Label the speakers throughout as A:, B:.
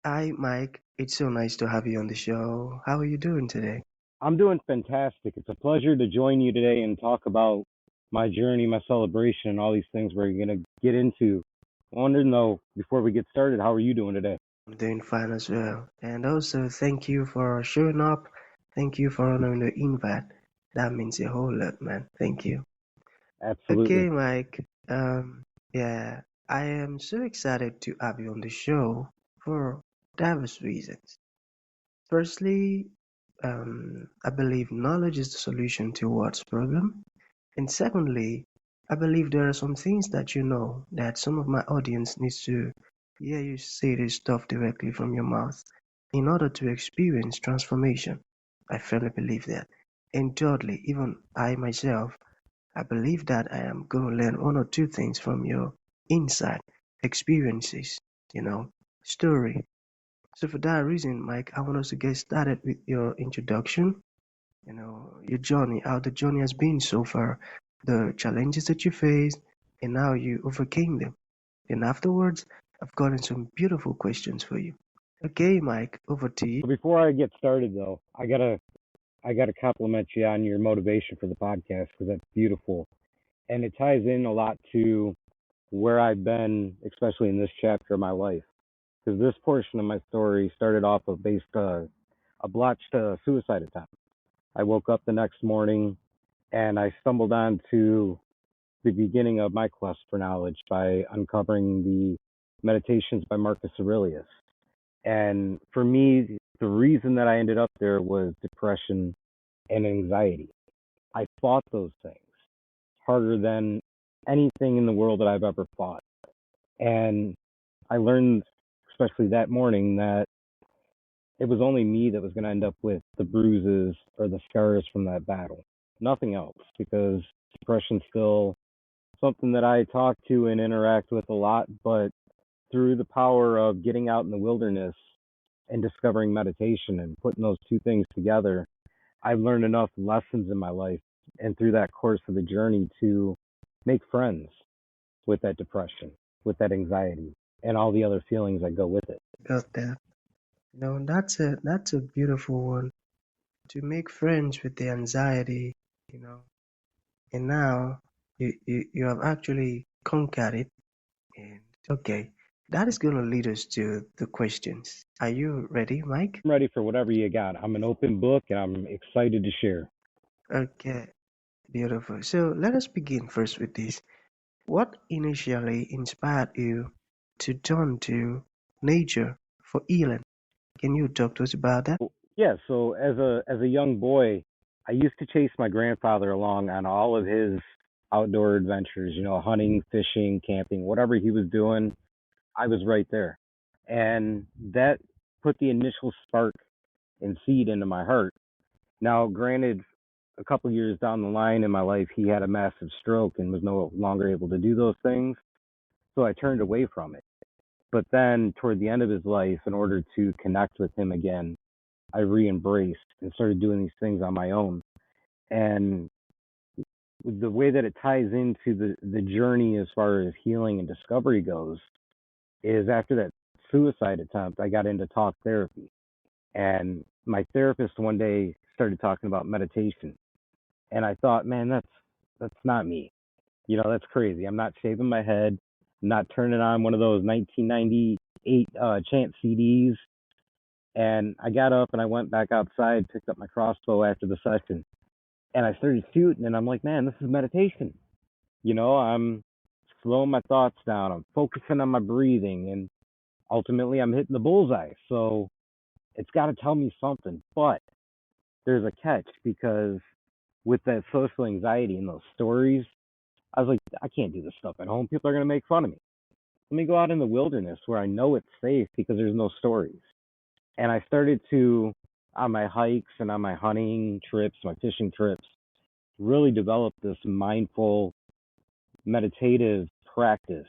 A: Hi, Mike. It's so nice to have you on the show. How are you doing today?
B: I'm doing fantastic. It's a pleasure to join you today and talk about my journey, my celebration, and all these things we're going to get into. I wanted to know before we get started, how are you doing today?
A: I'm doing fine as well. And also, thank you for showing up. Thank you for honoring the invite. That means a whole lot, man. Thank you.
B: Absolutely.
A: Okay, Mike. Yeah, I am so excited to have you on the show for diverse reasons. Firstly, I believe knowledge is the solution to what's problem. And secondly, I believe there are some things that you know that some of my audience needs to hear you say this stuff directly from your mouth in order to experience transformation. I firmly believe that. And thirdly, even I myself, I believe that I am going to learn one or two things from your insight, experiences, you know, story. So for that reason, Mike, I want us to get started with your introduction, your journey, how the journey has been so far, the challenges that you faced, and how you overcame them. And afterwards, I've gotten some beautiful questions for you. Okay, Mike, over to you.
B: So before I get started, though, I gotta compliment you on your motivation for the podcast because that's beautiful, and it ties in a lot to where I've been, especially in this chapter of my life. Because this portion of my story started off of based a botched suicide attempt. I woke up the next morning and I stumbled onto the beginning of my quest for knowledge by uncovering the meditations by Marcus Aurelius. And for me, the reason that I ended up there was depression and anxiety. I fought those things harder than anything in the world that I've ever fought. And I learned, especially that morning, that it was only me that was going to end up with the bruises or the scars from that battle. Nothing else, because depression's still something that I talk to and interact with a lot, but through the power of getting out in the wilderness and discovering meditation and putting those two things together, I've learned enough lessons in my life and through that course of the journey to make friends with that depression, with that anxiety, and all the other feelings that go with it.
A: Got that. That's a beautiful one. To make friends with the anxiety, you know, and now you have actually conquered it. And okay, that is going to lead us to the questions. Are you ready, Mike?
B: I'm ready for whatever you got. I'm an open book and I'm excited to share.
A: Okay, beautiful. So let us begin first with this. What initially inspired you to turn to nature for healing? Can you talk to us about that?
B: Yeah, so as a young boy, I used to chase my grandfather along on all of his outdoor adventures, hunting, fishing, camping, whatever he was doing, I was right there. And that put the initial spark and seed into my heart. Now, granted, a couple years down the line in my life, he had a massive stroke and was no longer able to do those things. So I turned away from it. But then toward the end of his life, in order to connect with him again, I re-embraced and started doing these things on my own. And the way that it ties into the journey as far as healing and discovery goes is after that suicide attempt, I got into talk therapy. And my therapist one day started talking about meditation. And I thought, man, that's not me. That's crazy. I'm not shaving my head. I'm not turning on one of those 1998 chant CDs. And I got up and I went back outside, picked up my crossbow after the session, and I started shooting. And I'm like, man, this is meditation. I'm slowing my thoughts down. I'm focusing on my breathing, and ultimately, I'm hitting the bullseye. So it's got to tell me something. But there's a catch because with that social anxiety and those stories, I was like, I can't do this stuff at home. People are going to make fun of me. Let me go out in the wilderness where I know it's safe because there's no stories. And I started to, on my hikes and on my hunting trips, my fishing trips, really develop this mindful, meditative practice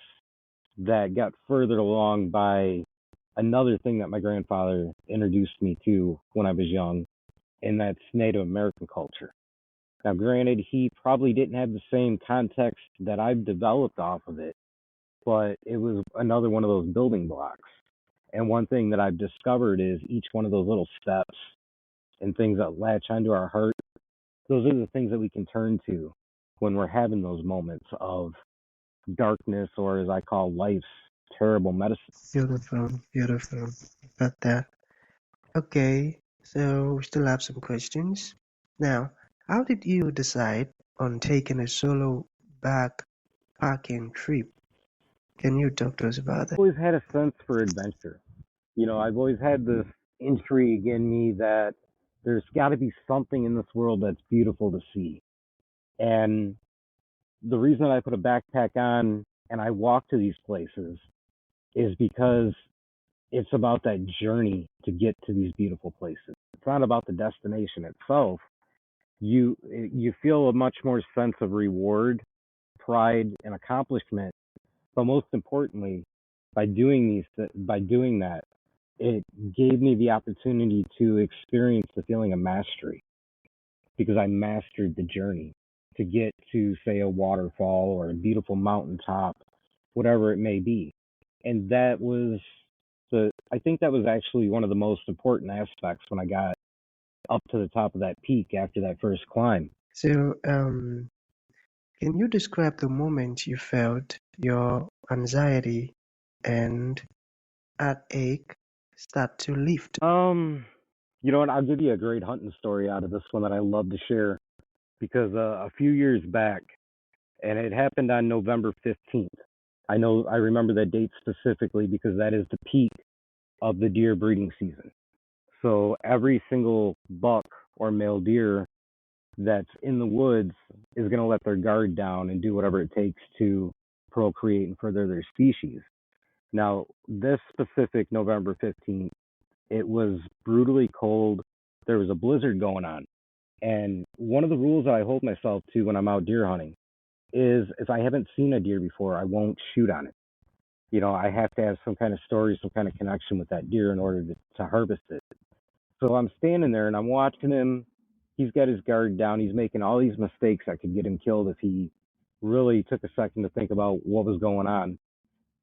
B: that got furthered along by another thing that my grandfather introduced me to when I was young, and that's Native American culture. Now, granted, he probably didn't have the same context that I've developed off of it, but it was another one of those building blocks. And one thing that I've discovered is each one of those little steps and things that latch onto our heart, those are the things that we can turn to when we're having those moments of darkness, or as I call life's terrible medicine.
A: Beautiful, beautiful. Got that. Okay, so we still have some questions. Now, how did you decide on taking a solo backpacking trip? Can you talk to us about that?
B: I've always had a sense for adventure. I've always had this intrigue in me that there's got to be something in this world that's beautiful to see. And the reason I put a backpack on and I walk to these places is because it's about that journey to get to these beautiful places. It's not about the destination itself. You feel a much more sense of reward, pride, and accomplishment. But most importantly, by doing that, it gave me the opportunity to experience the feeling of mastery because I mastered the journey to get to, say, a waterfall or a beautiful mountaintop, whatever it may be. And I think that was actually one of the most important aspects when I got up to the top of that peak after that first climb.
A: So, can you describe the moment you felt your anxiety and heartache start to lift?
B: You know what? I'll give you a great hunting story out of this one that I love to share because a few years back, and it happened on November 15th. I remember that date specifically because that is the peak of the deer breeding season. So every single buck or male deer that's in the woods is going to let their guard down and do whatever it takes to procreate and further their species. Now, this specific November 15th, it was brutally cold. There was a blizzard going on. And one of the rules that I hold myself to when I'm out deer hunting is if I haven't seen a deer before, I won't shoot on it. I have to have some kind of story, some kind of connection with that deer in order to harvest it. So I'm standing there and I'm watching him. He's got his guard down. He's making all these mistakes that could get him killed if he really took a second to think about what was going on.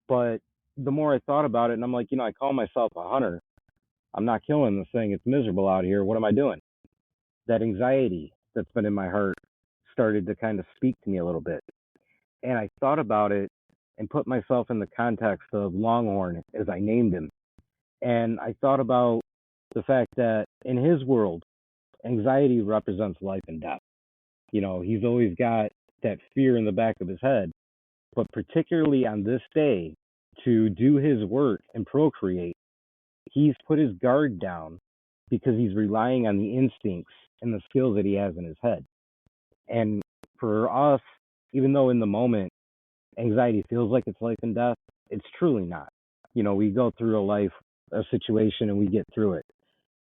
B: But the more I thought about it, and I'm like, I call myself a hunter. I'm not killing this thing. It's miserable out here. What am I doing? That anxiety that's been in my heart started to kind of speak to me a little bit. And I thought about it and put myself in the context of Longhorn as I named him. And I thought about the fact that in his world, anxiety represents life and death. He's always got that fear in the back of his head. But particularly on this day, to do his work and procreate, he's put his guard down because he's relying on the instincts and the skills that he has in his head. And for us, even though in the moment anxiety feels like it's life and death, it's truly not. We go through a situation, and we get through it.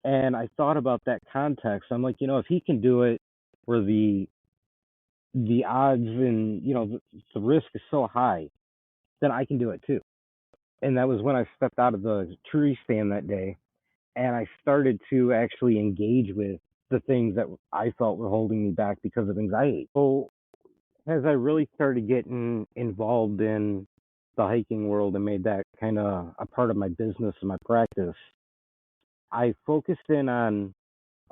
B: And I thought about that context. I'm like, if he can do it where the odds and the risk is so high, then I can do it too. And that was when I stepped out of the tree stand that day, and I started to actually engage with the things that I felt were holding me back because of anxiety. So as I really started getting involved in the hiking world and made that kind of a part of my business and my practice, I focused in on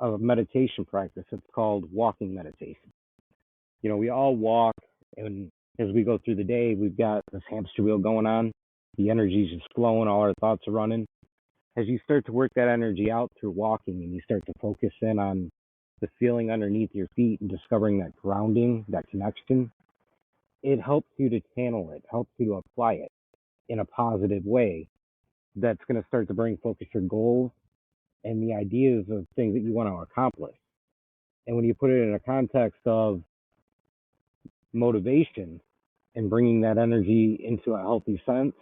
B: a meditation practice. It's called walking meditation. We all walk, and as we go through the day, we've got this hamster wheel going on. The energy's just flowing, all our thoughts are running. As you start to work that energy out through walking and you start to focus in on the feeling underneath your feet and discovering that grounding, that connection, it helps you to channel it, helps you to apply it in a positive way that's going to start to bring focus your goals and the ideas of things that you want to accomplish. And when you put it in a context of motivation and bringing that energy into a healthy sense,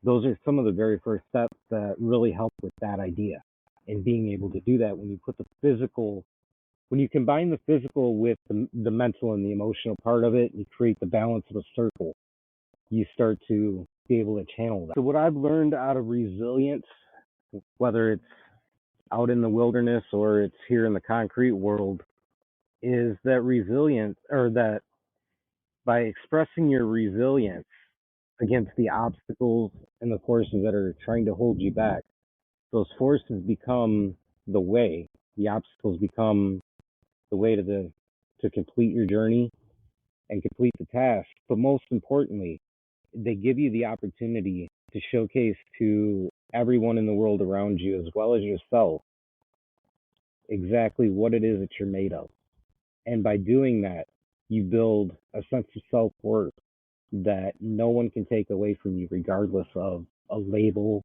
B: those are some of the very first steps that really help with that idea. And being able to do that when you put the physical, when you combine the physical with the mental and the emotional part of it, you create the balance of a circle. You start to be able to channel that. So, what I've learned out of resilience, whether it's out in the wilderness or it's here in the concrete world, is that resilience, or that by expressing your resilience against the obstacles and the forces that are trying to hold you back. Those forces become the way. The obstacles become the way to complete your journey and complete the task. But most importantly, they give you the opportunity to showcase to everyone in the world around you, as well as yourself, exactly what it is that you're made of. And by doing that, you build a sense of self worth that no one can take away from you, regardless of a label,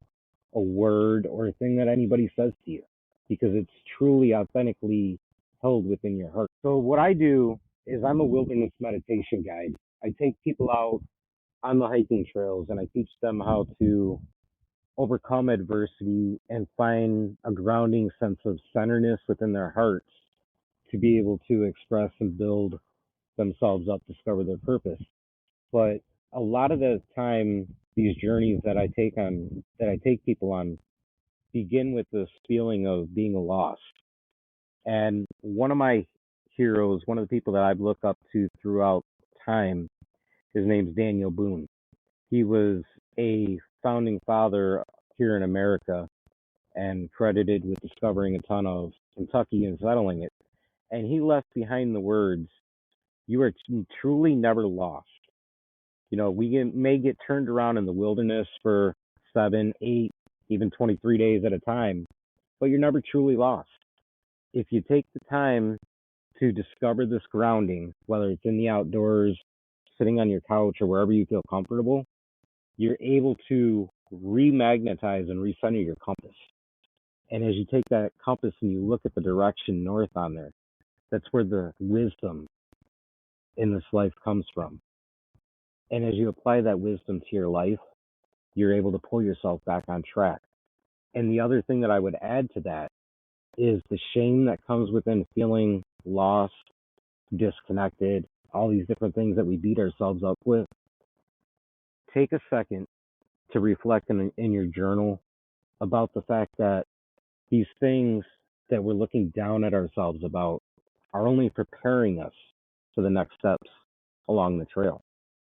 B: a word, or a thing that anybody says to you, because it's truly authentically held within your heart. So, what I do is I'm a wilderness meditation guide. I take people out on the hiking trails and I teach them how to overcome adversity and find a grounding sense of centeredness within their hearts to be able to express and build themselves up, discover their purpose. But a lot of the time, these journeys that I take people on, begin with this feeling of being lost. And one of my heroes, one of the people that I've looked up to throughout time, his name's Daniel Boone. He was a founding father here in America and credited with discovering a ton of Kentucky and settling it. And he left behind the words, "You are truly never lost." May get turned around in the wilderness for 7, 8, even 23 days at a time, but you're never truly lost. If you take the time to discover this grounding, whether it's in the outdoors, sitting on your couch, or wherever you feel comfortable, you're able to remagnetize and recenter your compass. And as you take that compass and you look at the direction north on there, that's where the wisdom in this life comes from. And as you apply that wisdom to your life, you're able to pull yourself back on track. And the other thing that I would add to that is the shame that comes within feeling lost, disconnected, all these different things that we beat ourselves up with. Take a second to reflect in your journal about the fact that these things that we're looking down at ourselves about are only preparing us for the next steps along the trail.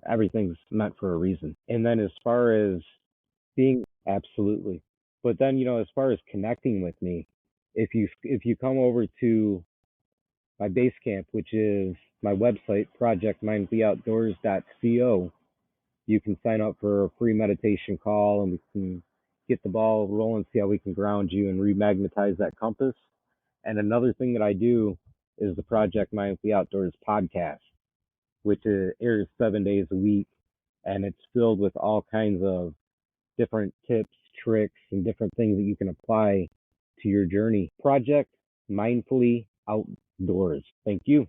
B: Everything's meant for a reason. And then as far as being absolutely, but then as far as connecting with me, if you come over to my base camp, which is my website, projectmindtheoutdoors.co, you can sign up for a free meditation call and we can get the ball rolling, see how we can ground you and remagnetize that compass. And another thing that I do is the Project Mindfully Outdoors podcast, which airs 7 days a week. And it's filled with all kinds of different tips, tricks, and different things that you can apply to your journey. Project Mindfully Outdoors. Thank you.